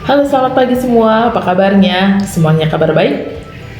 Halo, selamat pagi semua. Apa kabarnya? Semuanya kabar baik?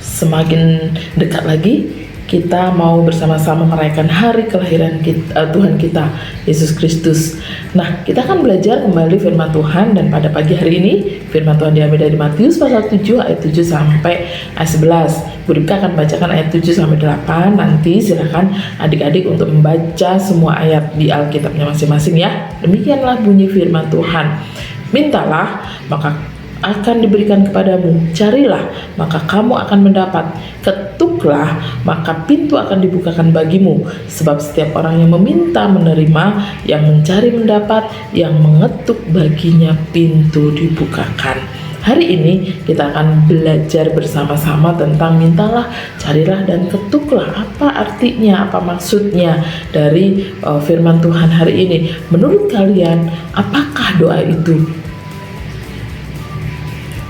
Semakin dekat lagi kita mau bersama-sama merayakan hari kelahiran Tuhan kita, Yesus Kristus. Nah, kita akan belajar kembali firman Tuhan, dan pada pagi hari ini firman Tuhan diambil dari Matius pasal 7 ayat 7 sampai ayat 11. Bu Ripka akan bacakan ayat 7 sampai 8. Nanti silakan adik-adik untuk membaca semua ayat di Alkitabnya masing-masing ya. Demikianlah bunyi firman Tuhan. Mintalah, maka akan diberikan kepadamu. Carilah, maka kamu akan mendapat. Ketuklah, maka pintu akan dibukakan bagimu. Sebab setiap orang yang meminta menerima, yang mencari mendapat, yang mengetuk baginya pintu dibukakan. Hari ini kita akan belajar bersama-sama tentang mintalah, carilah, dan ketuklah. Apa artinya, apa maksudnya dari firman Tuhan hari ini? Menurut kalian, apakah doa itu?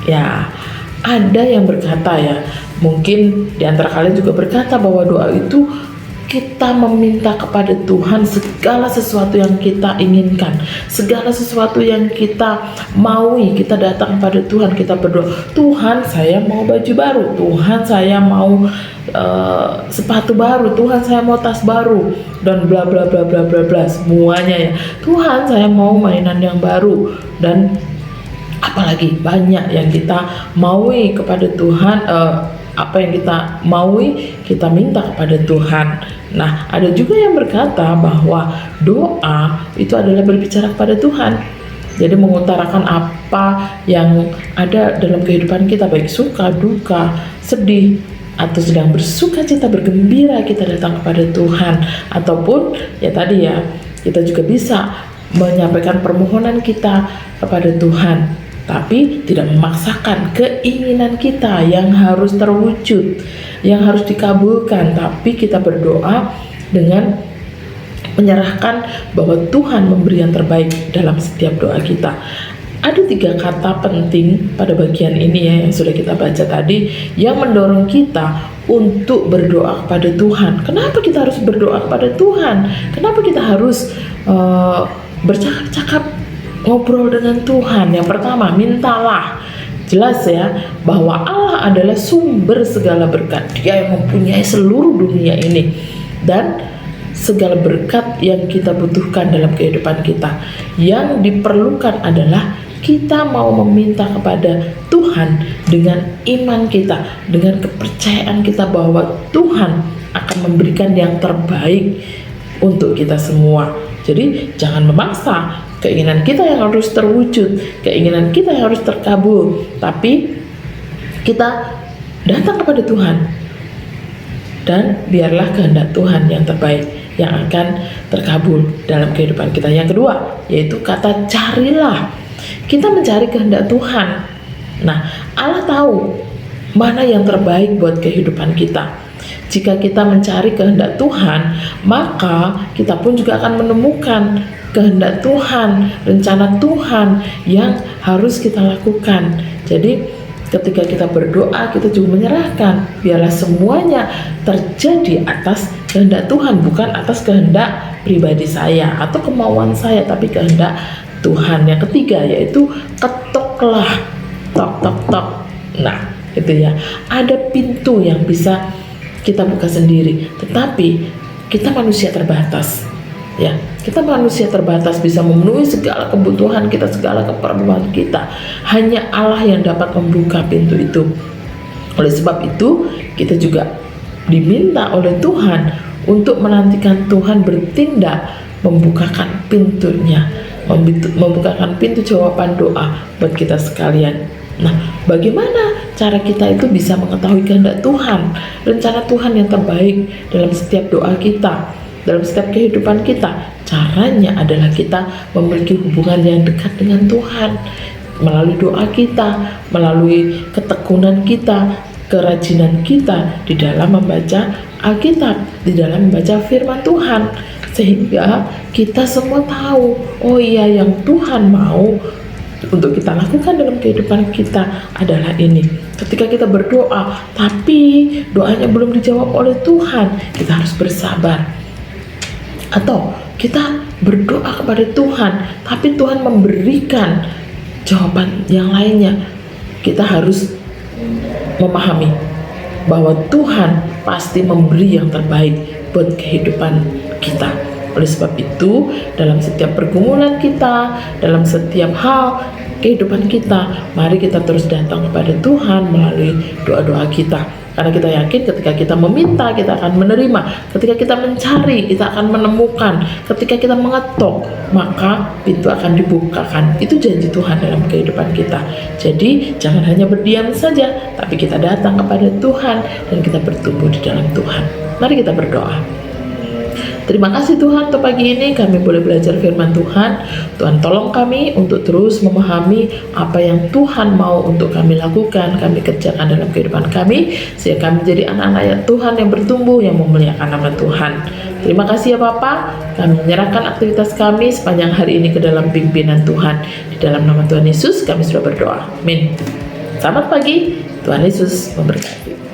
Ya, ada yang berkata ya, mungkin di antara kalian juga berkata bahwa doa itu kita meminta kepada Tuhan segala sesuatu yang kita inginkan, segala sesuatu yang kita maui. Kita datang kepada Tuhan, kita berdoa, Tuhan saya mau baju baru, Tuhan saya mau sepatu baru, Tuhan saya mau tas baru, dan bla bla bla bla bla bla, semuanya ya. Tuhan saya mau mainan yang baru, dan apalagi banyak yang kita maui kepada Tuhan. Apa yang kita maui, kita minta kepada Tuhan. Nah, ada juga yang berkata bahwa doa itu adalah berbicara kepada Tuhan. Jadi mengutarakan apa yang ada dalam kehidupan kita, baik suka, duka, sedih, atau sedang bersuka cita, bergembira, kita datang kepada Tuhan. Ataupun ya tadi ya, kita juga bisa menyampaikan permohonan kita kepada Tuhan, tapi tidak memaksakan keinginan kita yang harus terwujud, yang harus dikabulkan. Tapi kita berdoa dengan menyerahkan bahwa Tuhan memberi yang terbaik dalam setiap doa kita. Ada 3 kata penting pada bagian ini ya, yang sudah kita baca tadi, yang mendorong kita untuk berdoa kepada Tuhan. Kenapa kita harus berdoa kepada Tuhan? Kenapa kita harus bercakap-cakap, ngobrol dengan Tuhan? Yang pertama, mintalah. Jelas ya, bahwa Allah adalah sumber segala berkat. Dia yang mempunyai seluruh dunia ini, dan segala berkat yang kita butuhkan dalam kehidupan kita. Yang diperlukan adalah kita mau meminta kepada Tuhan dengan iman kita, dengan kepercayaan kita bahwa Tuhan akan memberikan yang terbaik untuk kita semua. Jadi jangan memaksa keinginan kita yang harus terwujud, keinginan kita yang harus terkabul, tapi kita datang kepada Tuhan, dan biarlah kehendak Tuhan yang terbaik yang akan terkabul dalam kehidupan kita. Yang kedua, yaitu kata carilah. Kita mencari kehendak Tuhan. Nah, Allah tahu mana yang terbaik buat kehidupan kita. Jika kita mencari kehendak Tuhan, maka kita pun juga akan menemukan kehendak Tuhan, rencana Tuhan yang harus kita lakukan. Jadi ketika kita berdoa, kita juga menyerahkan, biarlah semuanya terjadi atas kehendak Tuhan, bukan atas kehendak pribadi saya atau kemauan saya, tapi kehendak Tuhan. Yang ketiga, yaitu ketuklah. Tok tok tok. Nah, itu ya, ada pintu yang bisa kita buka sendiri, tetapi kita manusia terbatas ya. Kita manusia terbatas, bisa memenuhi segala kebutuhan kita, segala keperluan kita. Hanya Allah yang dapat membuka pintu itu. Oleh sebab itu, kita juga diminta oleh Tuhan untuk menantikan Tuhan bertindak, membukakan pintunya, membukakan pintu jawaban doa buat kita sekalian. Nah, bagaimana cara kita itu bisa mengetahui kehendak Tuhan, rencana Tuhan yang terbaik dalam setiap doa kita, dalam setiap kehidupan kita? Caranya adalah kita memiliki hubungan yang dekat dengan Tuhan, melalui doa kita, melalui ketekunan kita, kerajinan kita di dalam membaca Alkitab, di dalam membaca firman Tuhan, sehingga kita semua tahu, oh iya, yang Tuhan mau untuk kita lakukan dalam kehidupan kita adalah ini. Ketika kita berdoa tapi doanya belum dijawab oleh Tuhan, kita harus bersabar. Atau kita berdoa kepada Tuhan tapi Tuhan memberikan jawaban yang lainnya. Kita harus memahami bahwa Tuhan pasti memberi yang terbaik buat kehidupan kita. Oleh sebab itu, dalam setiap pergumulan kita, dalam setiap hal kehidupan kita, mari kita terus datang kepada Tuhan melalui doa-doa kita. Karena kita yakin ketika kita meminta, kita akan menerima. Ketika kita mencari, kita akan menemukan. Ketika kita mengetuk, maka pintu akan dibukakan. Itu janji Tuhan dalam kehidupan kita. Jadi jangan hanya berdiam saja, tapi kita datang kepada Tuhan dan kita bertumbuh di dalam Tuhan. Mari kita berdoa. Terima kasih Tuhan, untuk pagi ini kami boleh belajar firman Tuhan. Tuhan tolong kami untuk terus memahami apa yang Tuhan mau untuk kami lakukan, kami kerjakan dalam kehidupan kami, sehingga kami menjadi anak-anak yang Tuhan yang bertumbuh, yang memuliakan nama Tuhan. Terima kasih ya Bapa, kami menyerahkan aktivitas kami sepanjang hari ini ke dalam pimpinan Tuhan. Di dalam nama Tuhan Yesus kami sudah berdoa. Amin. Selamat pagi, Tuhan Yesus memberkati.